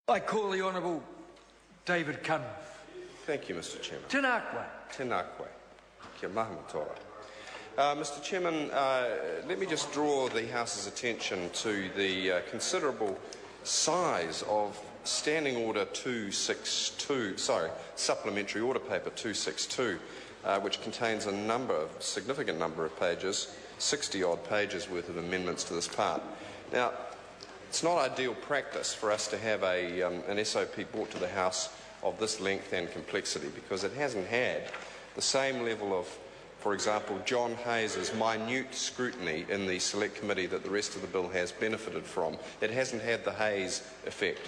I call the Honourable David Cunn. Thank you, Mr. Chairman. Tēnā Tēnā Kia maha matoa. Mr. Chairman, let me just draw the House's attention to the considerable size of Standing Order 262, Supplementary Order Paper 262, which contains a significant number of pages, 60-odd pages worth of amendments to this part. Now, it's not ideal practice for us to have an SOP brought to the House of this length and complexity, because it hasn't had the same level of, for example, John Hayes's minute scrutiny in the Select Committee that the rest of the bill has benefited from. It hasn't had the Hayes effect.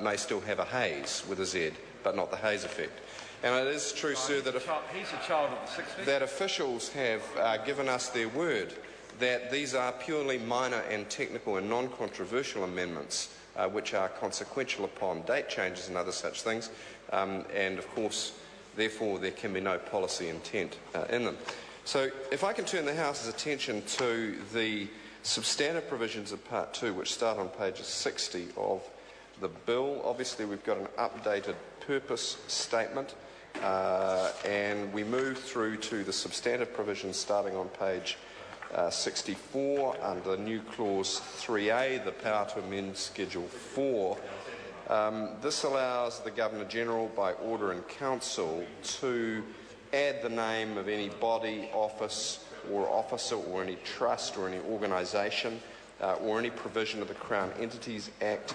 May still have a Hayes with a Z, but not the Hayes effect. And it is true, sir, that he's a child of the 60s. That officials have given us their word that these are purely minor and technical and non-controversial amendments which are consequential upon date changes and other such things, and of course, therefore, there can be no policy intent in them. So if I can turn the House's attention to the substantive provisions of Part 2, which start on page 60 of the bill. Obviously, we've got an updated purpose statement, and we move through to the substantive provisions starting on page 64 under new clause 3A, the power to amend Schedule 4. This allows the Governor-General by order in Council to add the name of any body, office or officer or any trust or any organisation or any provision of the Crown Entities Act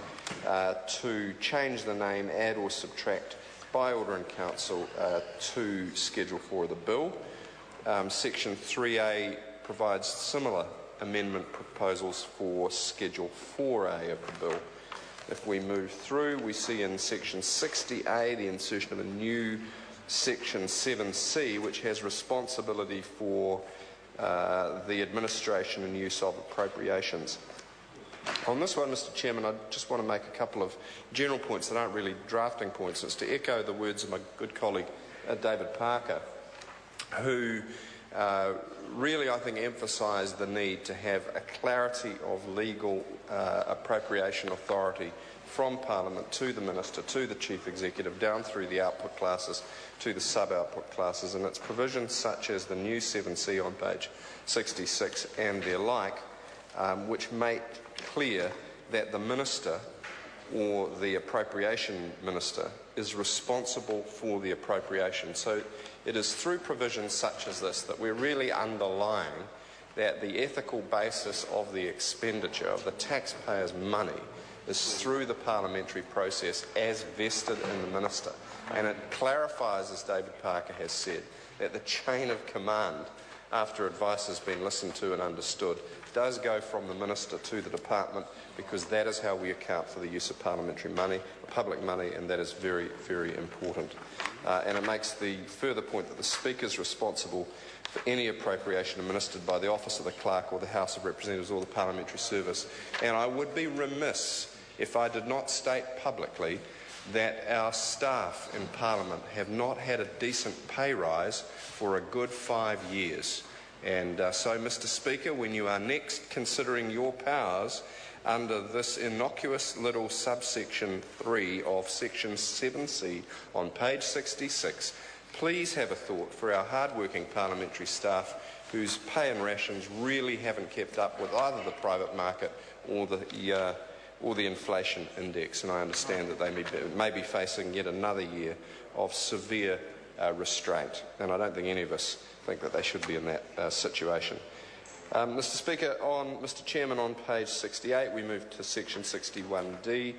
to change the name, add or subtract by order in Council to Schedule 4 of the bill. Section 3A provides similar amendment proposals for Schedule 4A of the bill. If we move through, we see in Section 60A the insertion of a new Section 7C, which has responsibility for the administration and use of appropriations. On this one, Mr. Chairman, I just want to make a couple of general points that aren't really drafting points. It's to echo the words of my good colleague David Parker, who really, I think, emphasised the need to have a clarity of legal appropriation authority from Parliament to the Minister, to the Chief Executive, down through the output classes to the sub-output classes, and its provisions such as the new 7C on page 66 and their like, which make clear that the Minister or the Appropriation Minister is responsible for the appropriation. So it is through provisions such as this that we're really underlying that the ethical basis of the expenditure of the taxpayers' money is through the parliamentary process as vested in the Minister. And it clarifies, as David Parker has said, that the chain of command, after advice has been listened to and understood, does go from the Minister to the Department, because that is how we account for the use of parliamentary money, public money, and that is very, very important. And it makes the further point that the Speaker is responsible for any appropriation administered by the Office of the Clerk or the House of Representatives or the Parliamentary Service. And I would be remiss if I did not state publicly that our staff in Parliament have not had a decent pay rise for a good 5 years. And so, Mr. Speaker, when you are next considering your powers under this innocuous little subsection 3 of Section 7C on page 66, please have a thought for our hard-working parliamentary staff whose pay and rations really haven't kept up with either the private market or the inflation index. And I understand that they may be facing yet another year of severe restraint. And I don't think any of us think that they should be in that situation. Mr. Chairman, on page 68, we move to section 61D.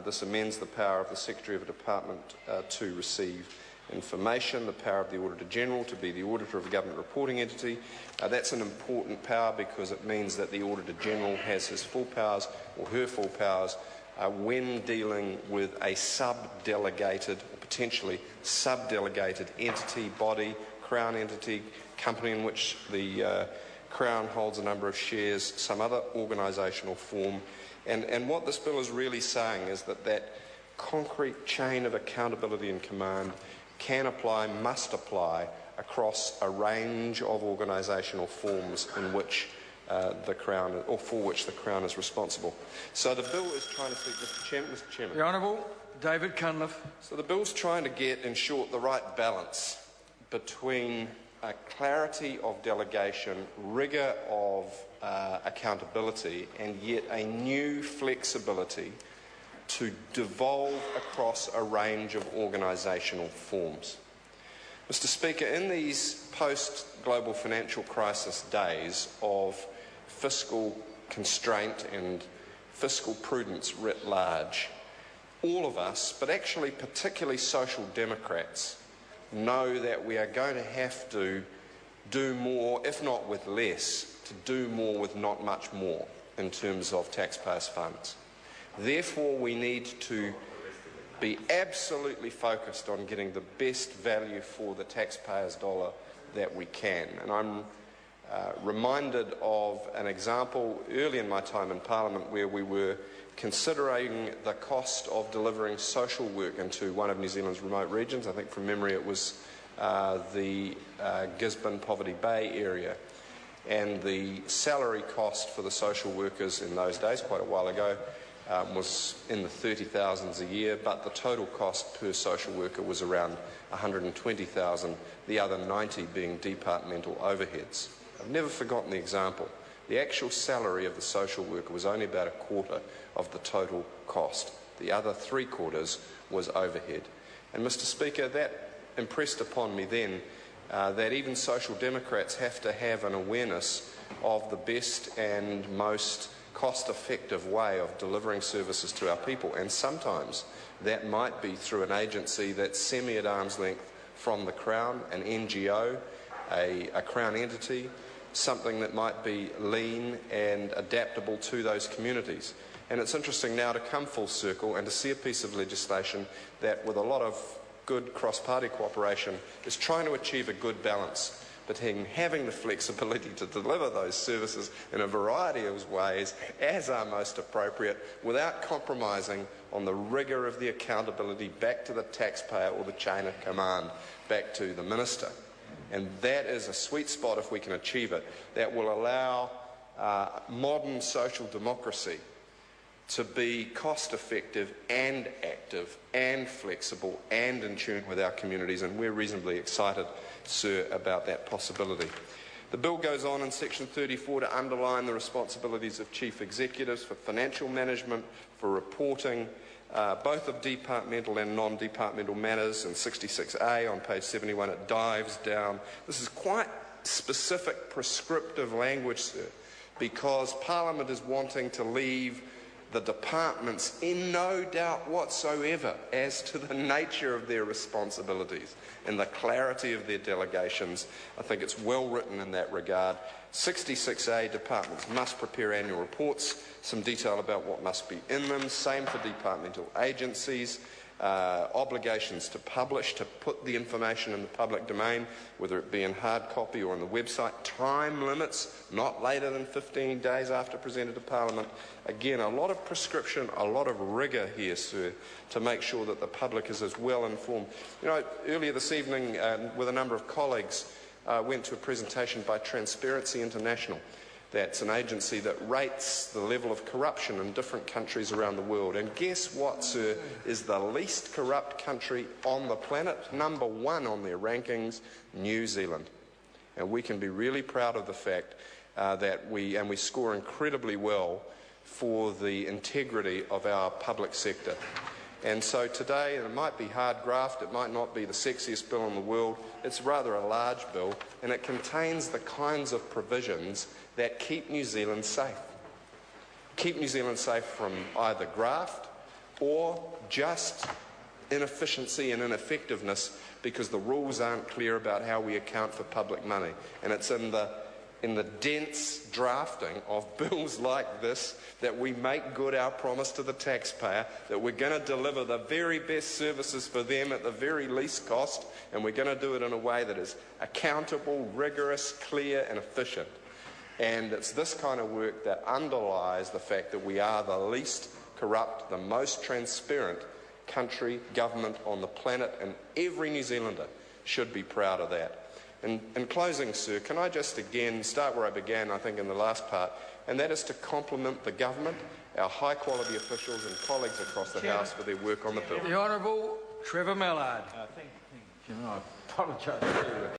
This amends the power of the Secretary of a Department to receive information, the power of the Auditor-General to be the auditor of a government reporting entity. That's an important power because it means that the Auditor-General has his full powers or her full powers when dealing with a sub-delegated or potentially sub-delegated entity, body, Crown entity, company in which the Crown holds a number of shares, some other organisational form. And what this bill is really saying is that that concrete chain of accountability and command can apply, must apply, across a range of organisational forms in which the Crown, or for which the Crown is responsible. So the bill is trying to seek, Mr. Chairman. The Honourable David Cunliffe. So the bill's trying to get, in short, the right balance between clarity of delegation, rigour of accountability, and yet a new flexibility to devolve across a range of organisational forms. Mr. Speaker, in these post-global financial crisis days of fiscal constraint and fiscal prudence writ large, all of us, but actually particularly Social Democrats, know that we are going to have to do more, if not with less, to do more with not much more in terms of taxpayers' funds. Therefore, we need to be absolutely focused on getting the best value for the taxpayer's dollar that we can. And I'm reminded of an example early in my time in Parliament where we were considering the cost of delivering social work into one of New Zealand's remote regions. I think from memory it was the Gisborne Poverty Bay area. And the salary cost for the social workers in those days, quite a while ago, was in the 30,000s a year, but the total cost per social worker was around 120,000, the other 90 being departmental overheads. I've never forgotten the example. The actual salary of the social worker was only about a quarter of the total cost. The other three-quarters was overhead. And Mr. Speaker, that impressed upon me then that even Social Democrats have to have an awareness of the best and most cost-effective way of delivering services to our people, and sometimes that might be through an agency that's semi at arm's length from the Crown, an NGO, a Crown entity, something that might be lean and adaptable to those communities. And it's interesting now to come full circle and to see a piece of legislation that, with a lot of good cross-party cooperation, is trying to achieve a good balance between having the flexibility to deliver those services in a variety of ways as are most appropriate without compromising on the rigour of the accountability back to the taxpayer or the chain of command back to the minister. And that is a sweet spot, if we can achieve it, that will allow modern social democracy to be cost-effective and active and flexible and in tune with our communities, and we're reasonably excited, sir, about that possibility. The bill goes on in section 34 to underline the responsibilities of chief executives for financial management, for reporting, both of departmental and non-departmental matters. In 66A on page 71 it dives down. This is quite specific prescriptive language, sir, because Parliament is wanting to leave the departments in no doubt whatsoever as to the nature of their responsibilities and the clarity of their delegations. I think it's well written in that regard. 66A, departments must prepare annual reports, some detail about what must be in them. Same for departmental agencies. Obligations to publish, to put the information in the public domain, whether it be in hard copy or on the website. Time limits, not later than 15 days after presented to Parliament. Again, a lot of prescription, a lot of rigour here, sir, to make sure that the public is as well informed. You know, earlier this evening, with a number of colleagues, went to a presentation by Transparency International. That's an agency that rates the level of corruption in different countries around the world. And guess what, sir, is the least corrupt country on the planet? Number one on their rankings, New Zealand. And we can be really proud of the fact that we score incredibly well for the integrity of our public sector. And so today, and it might be hard graft, it might not be the sexiest bill in the world, it's rather a large bill, and it contains the kinds of provisions that keep New Zealand safe. Keep New Zealand safe from either graft or just inefficiency and ineffectiveness because the rules aren't clear about how we account for public money. And it's in the dense drafting of bills like this that we make good our promise to the taxpayer that we're going to deliver the very best services for them at the very least cost, and we're going to do it in a way that is accountable, rigorous, clear and efficient. And it's this kind of work that underlies the fact that we are the least corrupt, the most transparent country, government on the planet, and every New Zealander should be proud of that. In closing, sir, can I just again start where I began, I think, in the last part, and that is to compliment the government, our high-quality officials and colleagues across the House for their work on the bill. The Honourable Trevor Mallard. Thank you. I apologise.